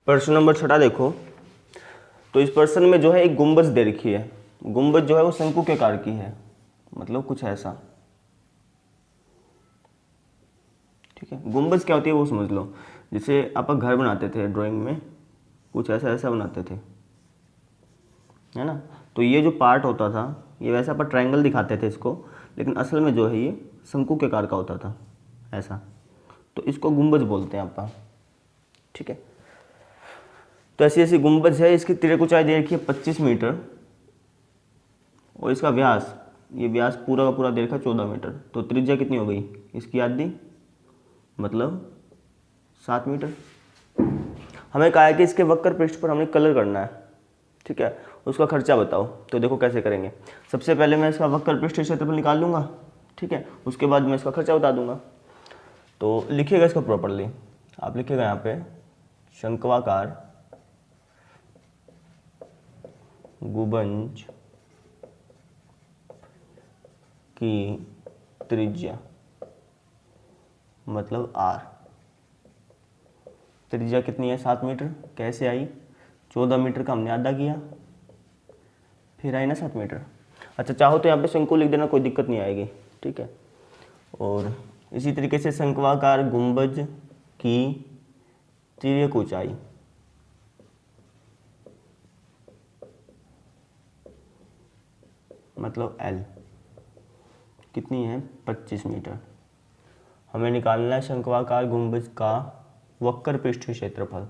प्रश्न नंबर 6 देखो। तो इस प्रश्न में जो है एक गुंबद दे रखी है। गुंबद जो है वो शंकु के आकार की है, मतलब कुछ ऐसा। ठीक है, गुंबद क्या होती है वो समझ लो। जैसे आप घर बनाते थे ड्राइंग में, कुछ ऐसा ऐसा बनाते थे, है ना। तो ये जो पार्ट होता था ये वैसा पर ट्रायंगल दिखाते थे इसको, लेकिन असल में जो है ये शंकु के आकार का होता था ऐसा। तो इसको गुंबद बोलते हैं आप। ठीक है, तो ऐसी ऐसी गुंबद है। इसकी तिरक ऊंचाई दे रखी है 25 मीटर और इसका व्यास, ये व्यास पूरा का पूरा दे रखा है 14 मीटर। तो त्रिज्या कितनी हो गई इसकी आधी, मतलब 7 मीटर। हमें कहा है कि इसके वक्र पृष्ठ पर हमें कलर करना है। ठीक है, उसका खर्चा बताओ। तो देखो कैसे करेंगे। सबसे पहले मैं इसका वक्र पृष्ठ क्षेत्रफल निकाल लूँगा। ठीक है, उसके बाद मैं इसका खर्चा बता दूंगा। तो लिखिएगा इसका प्रॉपरली। आप लिखिएगा यहाँ पे शंक्वाकार गुंबज की त्रिज्या, मतलब R। त्रिज्या कितनी है 7 मीटर। कैसे आई, 14 मीटर का हमने आधा किया, फिर आई ना 7 मीटर। अच्छा, चाहो तो यहाँ पे शंकु लिख देना, कोई दिक्कत नहीं आएगी। ठीक है, और इसी तरीके से शंक्वाकार गुंबज की तिर्यक ऊंचाई, मतलब L कितनी है 25 मीटर। हमें निकालना है शंक्वाकार गुंबज का वक्र पृष्ठ क्षेत्रफल,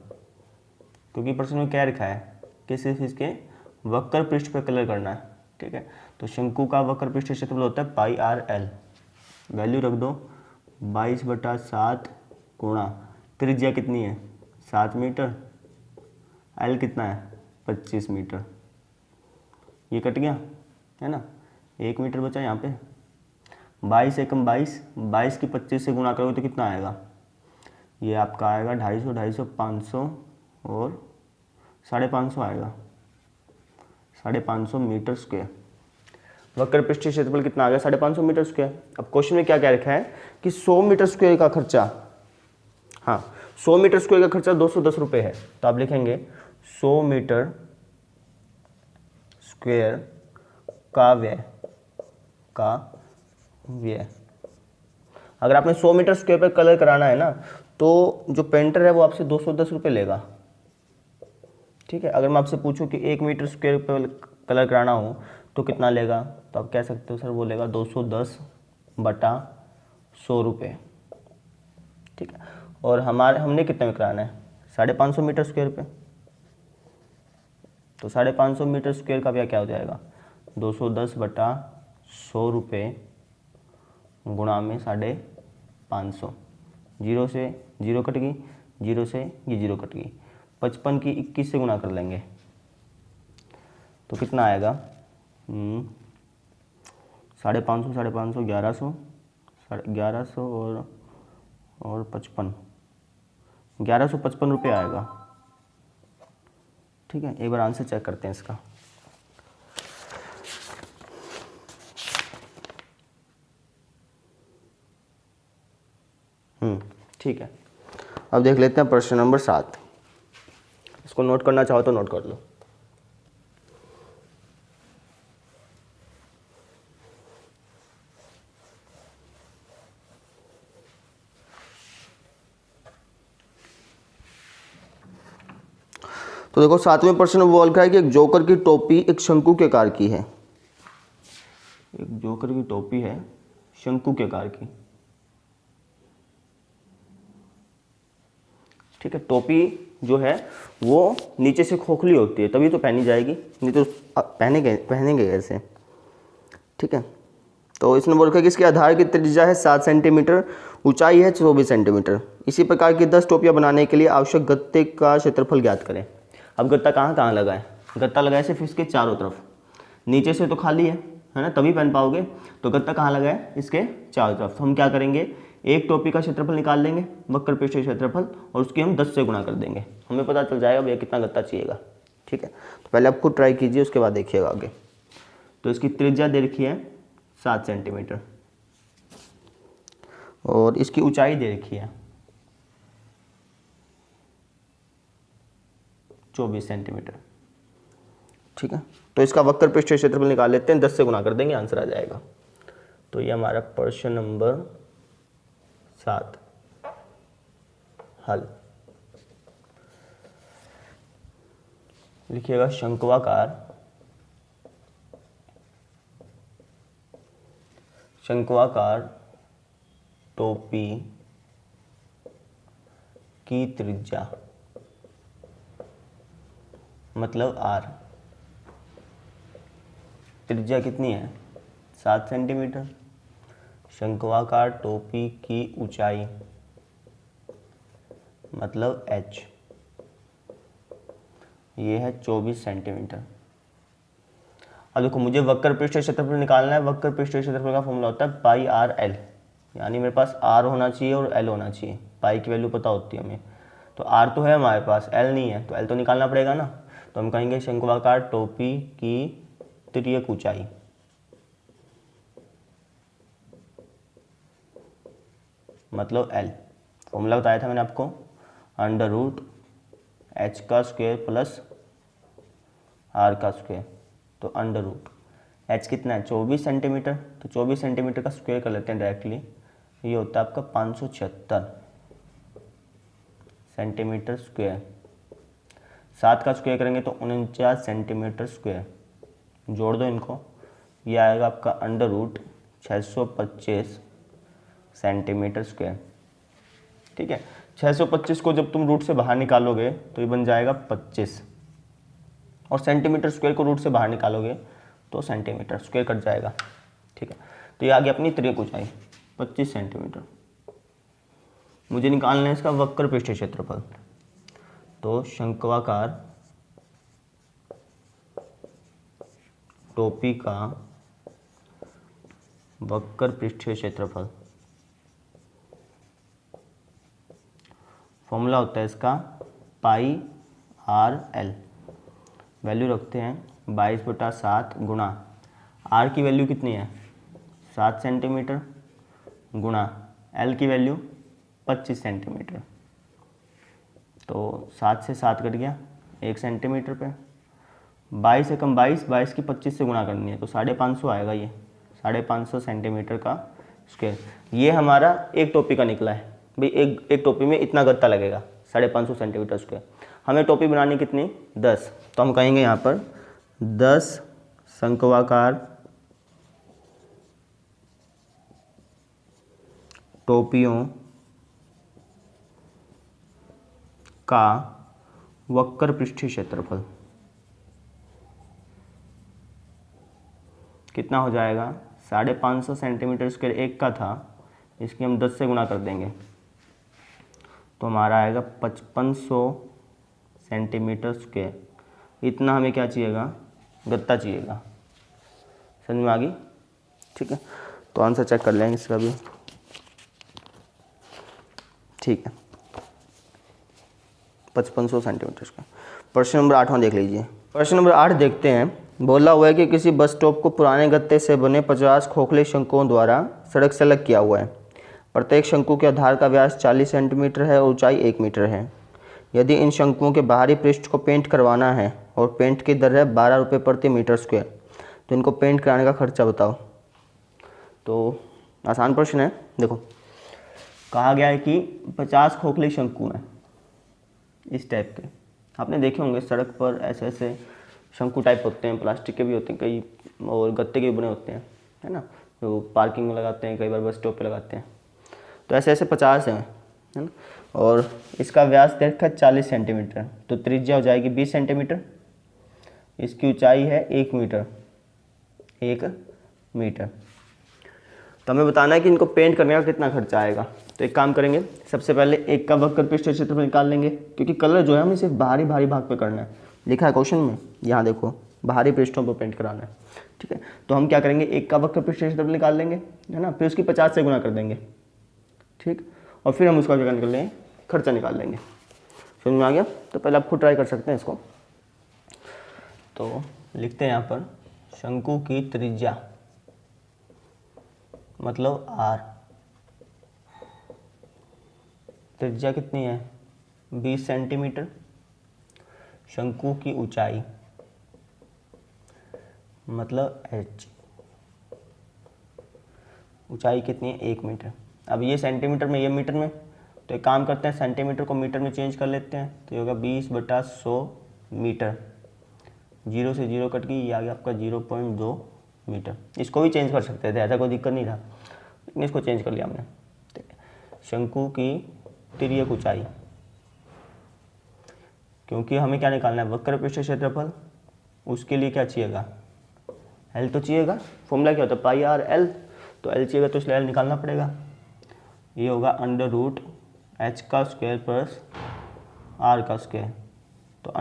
क्योंकि प्रश्न में क्या रखा है कि सिर्फ इसके वक्र पृष्ठ पर कलर करना है। ठीक है, तो शंकु का वक्र पृष्ठ क्षेत्रफल होता है πr_l। वैल्यू रख दो 22/7 गुणा त्रिज्या कितनी है 7 मीटर, L कितना है 25 मीटर। ये कट गया है ना, 1 मीटर बचा यहाँ पे। 22 एकम 22, 22 की 25 से गुणा करोगे तो कितना आएगा, ये आपका आएगा 250, 250, 500 और 550 आएगा, 550 मीटर स्क्वायर। वक्र पृष्ठीय क्षेत्रफल कितना आ गया 550 मीटर स्क्वायर। अब क्वेश्चन में क्या क्या रखा है कि 100 मीटर स्क्वायर का खर्चा, हाँ 100 मीटर स्क्वायर का खर्चा 210 रुपये है। तो आप लिखेंगे 100 मीटर स्क्वायर का व्यय। अगर आपने 100 मीटर स्क्वायर पर कलर कराना है ना, तो जो पेंटर है वो आपसे 210 रुपये लेगा। ठीक है, अगर मैं आपसे पूछूं कि 1 मीटर स्क्वायर पर कलर कराना हो तो कितना लेगा, तो आप कह सकते हो सर वो लेगा 210/100 रुपये। ठीक है, और हमने कितने में कराना है 550 मीटर स्क्वायर पे। तो 550 मीटर स्क्वायर का व्यय क्या हो जाएगा 210/100 रुपये गुणा में 550। 0 से 0 कट गई, 0 से ये 0 कट गई, 55 की 21 से गुणा कर लेंगे तो कितना आएगा 550, 550, 1100, 1100 और 55, 1155 रुपये आएगा। ठीक है, एक बार आंसर चेक करते हैं इसका। ठीक है, अब देख लेते हैं प्रश्न नंबर 7। इसको नोट करना चाहो तो नोट कर लो। तो देखो 7वें प्रश्न में बोल रहा है कि एक जोकर की टोपी एक शंकु के आकार की है। एक जोकर की टोपी है शंकु के आकार की। ठीक है, टोपी जो है वो नीचे से खोखली होती है तभी तो पहनी जाएगी, नहीं तो पहनेंगे कैसे। ठीक है, तो इसने बोल रखा है कि इसके आधार की त्रिज्या है 7 सेंटीमीटर, ऊंचाई है 24 सेंटीमीटर। इसी प्रकार की 10 टोपियां बनाने के लिए आवश्यक गत्ते का क्षेत्रफल ज्ञात करें। अब गत्ता कहाँ कहाँ लगा है, गत्ता लगा है सिर्फ इसके चारों तरफ, नीचे से तो खाली है ना, तभी पहन पाओगे। तो गत्ता कहाँ लगा है इसके चारों तरफ। तो हम क्या करेंगे, एक टोपी का क्षेत्रफल निकाल लेंगे, वक्र पृष्ठ क्षेत्रफल, और उसकी हम 10 से गुणा कर देंगे, हमें पता चल जाएगा भैया कितना गत्ता चाहिएगा। ठीक है, तो पहले आप खुद ट्राई कीजिए, उसके बाद देखिएगा आगे। तो इसकी त्रिज्या दे रखी है 7 सेंटीमीटर और इसकी ऊंचाई दे रखी है 24 सेंटीमीटर। ठीक है, तो इसका वक्र पृष्ठीय क्षेत्रफल निकाल लेते हैं, 10 से गुना कर देंगे, आंसर आ जाएगा। तो ये हमारा प्रश्न नंबर 7 हल। लिखिएगा शंक्वाकार टोपी की त्रिज्या मतलब r, त्रिज्या कितनी है 7 सेंटीमीटर। शंक्वाकार टोपी की ऊंचाई मतलब h, ये है 24 सेंटीमीटर। अब देखो मुझे वक्र पृष्ठीय क्षेत्रफल निकालना है। वक्र पृष्ठीय क्षेत्रफल का फॉर्मूला होता है पाई आर एल, यानी मेरे पास r होना चाहिए और l होना चाहिए। पाई की वैल्यू पता होती है हमें, तो r तो है हमारे पास, l नहीं है, तो l तो निकालना पड़ेगा ना। तो हम कहेंगे शंक्वाकार टोपी की तिर्यक ऊंचाई मतलब l। फॉर्मूला बताया था मैंने आपको, अंडर रूट h का स्क्वायर प्लस r का स्क्वायर। तो अंडर रूट h कितना है 24 सेंटीमीटर, तो 24 सेंटीमीटर का स्क्वायर कर लेते हैं डायरेक्टली। ये होता है आपका 576 सेंटीमीटर स्क्वायर। 7 का स्क्वायर करेंगे तो 49 सेंटीमीटर स्क्वायर। जोड़ दो इनको, ये आएगा आपका अंडर रूट 625 सेंटीमीटर स्क्वायर। ठीक है, 625 को जब तुम रूट से बाहर निकालोगे तो ये बन जाएगा 25, और सेंटीमीटर स्क्वायर को रूट से बाहर निकालोगे तो सेंटीमीटर स्क्वायर कट जाएगा। ठीक है, तो ये आ गया अपनी तिर्यक ऊंचाई 25 सेंटीमीटर। मुझे निकालना है इसका वक्र पृष्ठीय क्षेत्रफल। तो शंक्वाकार टोपी का वक्र पृष्ठीय क्षेत्रफल, फॉर्मूला होता है इसका पाई आर एल। वैल्यू रखते हैं 22/7 गुणा r की वैल्यू कितनी है 7 सेंटीमीटर गुणा l की वैल्यू 25 सेंटीमीटर। तो 7 से 7 कट गया 1 सेंटीमीटर पे। 22 से कम 22 की 25 से गुणा करनी है तो 550 आएगा। ये 550 सेंटीमीटर का स्क्वायर। ये हमारा एक टोपी का निकला है भाई। एक टोपी में इतना गत्ता लगेगा 550 सेंटीमीटर स्क्वायर। हमें टोपी बनानी कितनी 10, तो हम कहेंगे यहाँ पर 10 शंक्वाकार टोपियों का वक्र पृष्ठीय क्षेत्रफल कितना हो जाएगा 550 सेंटीमीटर स्क्वायर एक का था, इसकी हम 10 से गुणा कर देंगे तो हमारा आएगा 5500 सेंटीमीटर स्क्वायर। इतना हमें क्या चाहिएगा गत्ता चाहिएगा। समझ में आ गई? ठीक है, तो आंसर चेक कर लेंगे इसका भी। ठीक है, 5500 सेंटीमीटर स्क्वायर। प्रश्न नंबर 8वां देख लीजिए। प्रश्न नंबर 8 देखते हैं। बोला हुआ है कि किसी बस स्टॉप को पुराने गत्ते से बने 50 खोखले शंकुओं द्वारा सड़क से अलग किया हुआ है। प्रत्येक शंकु के आधार का व्यास 40 सेंटीमीटर है और ऊंचाई 1 मीटर है। यदि इन शंकुओं के बाहरी पृष्ठ को पेंट करवाना है और पेंट की दर है 12 रुपये प्रति मीटर स्क्वायर, तो इनको पेंट कराने का खर्चा बताओ। तो आसान प्रश्न है। देखो कहा गया है कि 50 खोखले शंकु हैं इस टाइप के। आपने देखे होंगे सड़क पर ऐसे ऐसे शंकु टाइप होते हैं, प्लास्टिक के भी होते हैं कई और गत्ते के भी बने होते हैं, है ना, जो पार्किंग में लगाते हैं, कई बार बस स्टॉप पे लगाते हैं। तो ऐसे ऐसे 50 हैं, है ना। और इसका व्यास देखा 40 सेंटीमीटर, तो त्रिज्या हो जाएगी 20 सेंटीमीटर। इसकी ऊंचाई है 1 मीटर, 1 मीटर। तो हमें बताना है कि इनको पेंट करने का कितना खर्चा आएगा। तो एक काम करेंगे, सबसे पहले एक का वक्र पृष्ठीय क्षेत्रफल निकाल लेंगे, क्योंकि कलर जो है हमें सिर्फ बाहरी भाग पे करना है। लिखा है क्वेश्चन में, यहाँ देखो बाहरी पृष्ठों पर पेंट कराना है। ठीक है, तो हम क्या करेंगे, एक का वक्र पृष्ठीय क्षेत्रफल निकाल लेंगे, है ना, फिर उसकी 50 से गुणा कर देंगे। ठीक, और फिर हम उसका क्या निकाल लेंगे, खर्चा निकाल लेंगे। समझ में आ गया? तो पहले आप खुद ट्राई कर सकते हैं इसको। तो लिखते हैं यहाँ पर शंकु की त्रिज्या मतलब r, त्रिज्या कितनी है 20 सेंटीमीटर। शंकु की ऊंचाई मतलब h, ऊंचाई कितनी है 1 मीटर। अब ये सेंटीमीटर में, ये मीटर में, तो एक काम करते हैं सेंटीमीटर को मीटर में चेंज कर लेते हैं, तो ये होगा 20/100 मीटर। 0 से 0 कट गई, ये आ गया आपका 0.2 मीटर। इसको भी चेंज कर सकते थे, ऐसा कोई दिक्कत नहीं था, लेकिन इसको चेंज कर लिया हमने। शंकु की तिर्यक ऊंचाई, क्योंकि हमें क्या निकालना है, वक्र पृष्ठ क्षेत्रफल, उसके लिए क्या चाहिएगा, एल तो चाहिएगा। फॉर्मूला क्या होता है, पाई आर एल, तो एल चाहिएगा तो इसलिए एल निकालना पड़ेगा। ये होगा √h² प्लस r², तो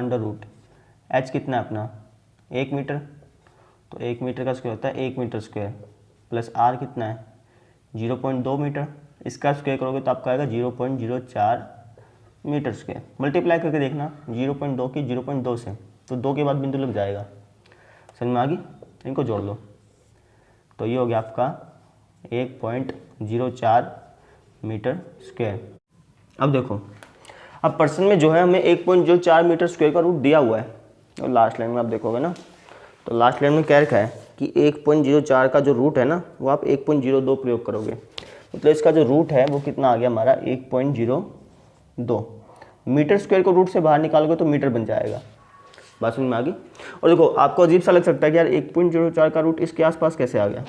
√h कितना है अपना 1 मीटर, तो 1 मीटर का स्क्वायर होता है 1 मीटर स्क्वायर, प्लस r कितना है 0.2 मीटर, इसका स्क्वायर करोगे तो आपका आएगा 0.04 मीटर स्क्वायर। मल्टीप्लाई करके देखना 0.2 की 0.2 से, तो 2 के बाद बिंदु लग जाएगा। समझ में आ गई, इनको जोड़ लो, तो ये हो गया आपका 1.04 मीटर स्क्वायर। अब देखो, अब पर्सन में जो है हमें 1.04 मीटर स्क्वायर का रूट दिया हुआ है, और लास्ट लाइन में आप देखोगे ना, तो लास्ट लाइन में क्या रखा है कि 1.04 का जो रूट है ना, वो आप 1.02 प्रयोग करोगे, मतलब इसका जो रूट है वो कितना आ गया हमारा 1.02 मीटर स्क्वायर को रूट से बाहर निकालोगे तो मीटर बन जाएगा। बात समझ में आ गई। और देखो आपको अजीब सा लग सकता है कि यार 1.04 का रूट इसके आसपास कैसे आ गया,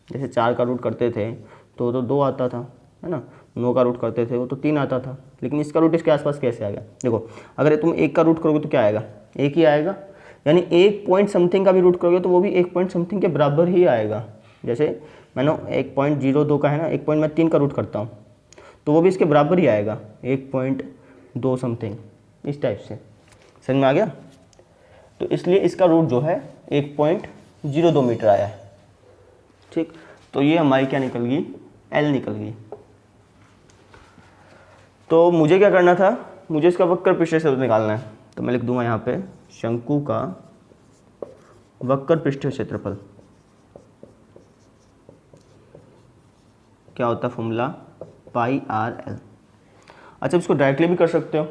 जैसे 4 का रूट करते थे तो 2 आता था, है ना, 9 का रूट करते थे वो तो 3 आता था, लेकिन इसका रूट इसके आसपास कैसे आ गया। देखो अगर तुम 1 का रूट करोगे तो क्या आएगा, 1 ही आएगा, यानी 1 पॉइंट समथिंग का भी रूट करोगे तो वो भी 1 पॉइंट समथिंग के बराबर ही आएगा। जैसे मैंने 1.02 का है ना, 1.3 का रूट करता हूँ तो वो भी इसके बराबर ही आएगा 1.2 समथिंग, इस टाइप से। समझ में आ गया। तो इसलिए इसका रूट जो है 1.02 मीटर आया है। ठीक, तो ये हमारी क्या निकल गई, एल निकल गई। तो मुझे क्या करना था, मुझे इसका वक्र पृष्ठ क्षेत्रफल निकालना है, तो मैं लिख दूंगा यहाँ पे शंकु का वक्र पृष्ठ क्षेत्रफल क्या होता है, फॉर्मूला पाई आर एल। अच्छा, इसको डायरेक्टली भी कर सकते हो।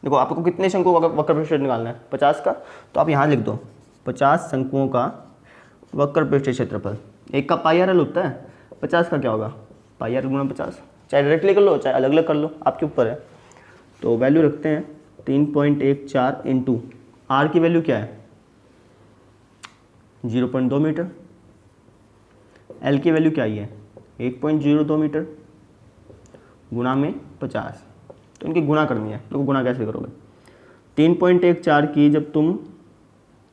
देखो आपको कितने शंकुओं का वक्र पृष्ठ निकालना है, 50 का, तो आप यहाँ लिख दो 50 शंकुओं का वक्र पृष्ठ क्षेत्रफल। एक का पाई आर एल होता है, 50 का क्या होगा पाई आर गुणा 50, चाहे डायरेक्टली कर लो चाहे अलग अलग कर लो, आपके ऊपर है। तो वैल्यू रखते हैं 3.14 इंटू आर की वैल्यू क्या है 0.2 मीटर, एल की वैल्यू क्या ही है 1.02 मीटर, गुणा में 50, तो इनकी गुणा करनी है। तो गुणा कैसे करोगे, 3.14 की जब तुम,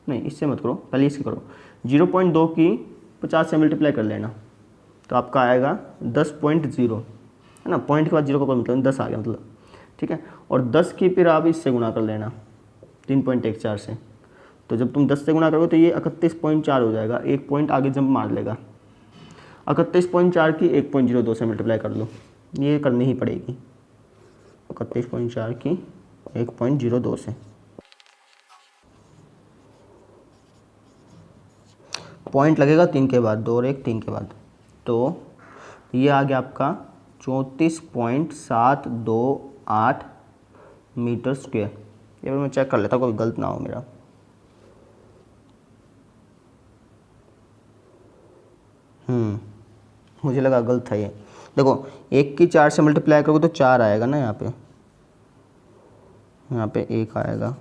नहीं इससे मत करो, पहले इसकी करो, 0.2 की 50 से मल्टीप्लाई कर लेना, तो आपका आएगा 10.0, है ना, पॉइंट के बाद 0 का कोई मतलब 10 आ गया मतलब, ठीक है। और 10 की फिर आप इससे गुणा कर लेना 3.14 से, तो जब तुम 10 से गुणा करोगे तो ये 31.4 हो जाएगा, एक पॉइंट आगे जंप मार लेगा। 31.4 की 1.02 से मल्टीप्लाई कर लो, ये करनी ही पड़ेगी, 31.4 की 1.02 से, पॉइंट लगेगा 3 के बाद, 2 और 1 3 के बाद, तो ये आ गया आपका 34.728 मीटर स्क्वायर। ये मैं चेक कर लेता, कोई गलत ना हो मेरा। मुझे लगा गलत था ये। देखो 1 की 4 से मल्टीप्लाई करोगे तो 4 आएगा ना, यहाँ पे 1 आएगा,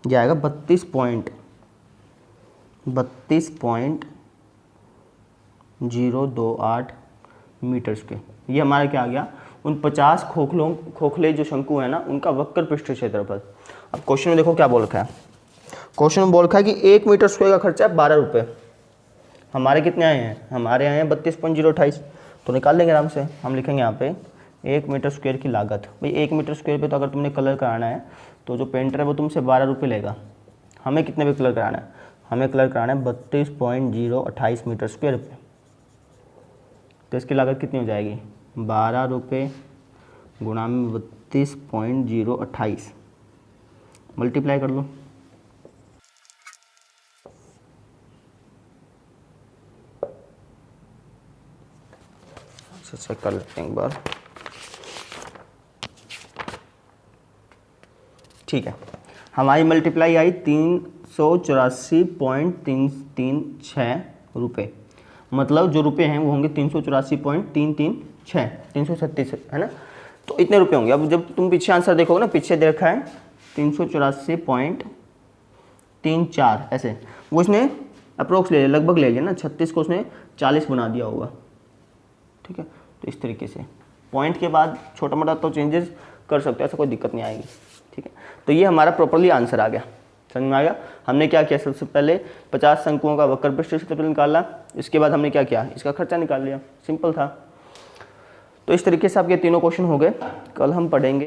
ये आएगा 32.028 मीटर स्क्वायर। ये हमारा क्या आ गया, उन 50 खोखले जो शंकु है ना, उनका वक्र पृष्ठ क्षेत्रफल। अब क्वेश्चन में देखो क्या बोल रखा है, क्वेश्चन में बोल रखा है कि 1 मीटर स्क्वायर का खर्चा है 12 रुपये। हमारे कितने आए हैं, हमारे आए हैं 32.028, तो निकाल लेंगे आराम से। हम लिखेंगे यहाँ पे 1 मीटर स्क्वायर की लागत। भाई 1 मीटर स्क्वायर पे तो अगर तुमने कलर कराना है तो जो पेंटर है वो तुमसे 12 रुपये लेगा। हमें कितने पे कलर कराना है, हमें कलर कराना है 32.028 मीटर स्क्वायर पे, तो इसकी लागत कितनी हो जाएगी 12 रुपये गुणा में 32.028, मल्टीप्लाई कर लो, इसे चेक कर लेते हैं एक बार। ठीक है, हमारी मल्टीप्लाई आई 384.336 रुपये, मतलब जो रुपए हैं वो होंगे 384.336, 336 है ना, तो इतने रुपए होंगे। अब जब तुम पीछे आंसर देखोगे ना, पीछे दे रखा है 384.34 ऐसे, वो इसने अप्रोक्स ले लिया, लगभग ले लिया ना, 36 को उसने 40 बना दिया होगा। ठीक है, तो इस तरीके से पॉइंट के बाद छोटा मोटा तो चेंजेस कर सकते हो, ऐसा कोई दिक्कत नहीं आएगी। ठीक है, तो ये हमारा प्रॉपरली आंसर आ गया, समझ में आ गया। हमने क्या किया, सबसे पहले 50 अंकों का वक्र पृष्ठ क्षेत्रफल निकाला, इसके बाद हमने क्या किया, इसका खर्चा निकाल लिया, सिंपल था। तो इस तरीके से आपके तीनों क्वेश्चन हो गए। कल हम पढ़ेंगे